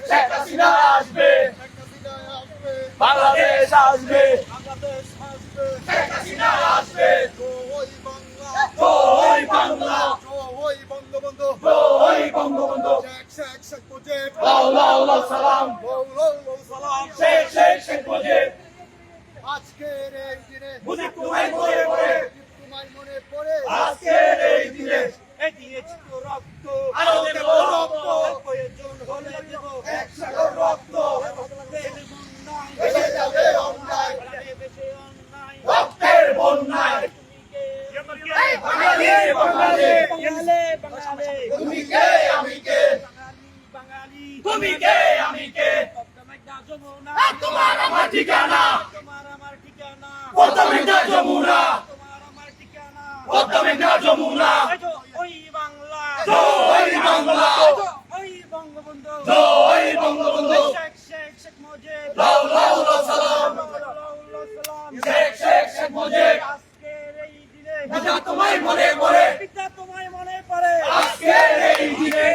শেখ হাসিনা আসবে, বাংলাদেশ আসবে, শেখ হাসিনা আসবে, জয় বাংলা, জয় বঙ্গবন্ধু, লাও লাও লাও সালাম, শেখ শেখ শেখ মুজিব। আজকের এই দিনে মুজিব তোমায় মনে পড়ে, মনে পড়ে আজকের এই দিনে দিয়েছি তো রক্ত, আরো দেব রক্ত, প্রয়োজন হলে দেব এক সাগর রক্ত, বন্যায়, ভেসে যাবে অন্যায়, বেশি অন্যায়, রক্তের বন্যায়। বাঙালি বাঙালি, বাঙালি, তুমি কে আমি কে, বাঙালি, তুমি কে আমি কে, যমুনা, তোমার আমার ঠিকানা, তোমার আমার ঠিকানা, পদ্মা যমুনা, তোমার আমার ঠিকানা, পদ্মা যমুনা, ওই বাংলা, জয় বাংলা, ওই বঙ্গবন্ধু, জয় বঙ্গবন্ধু, শেখ শেখ শেখ মুজিব, লাও লাও লাও সালাম, সালাম, শেখ শেখ শেখ মুজিব। আজকের এই দিনে পিতা তোমায় মনে পড়ে, পিতা তোমায় মনে পড়ে, আজকের এই দিনে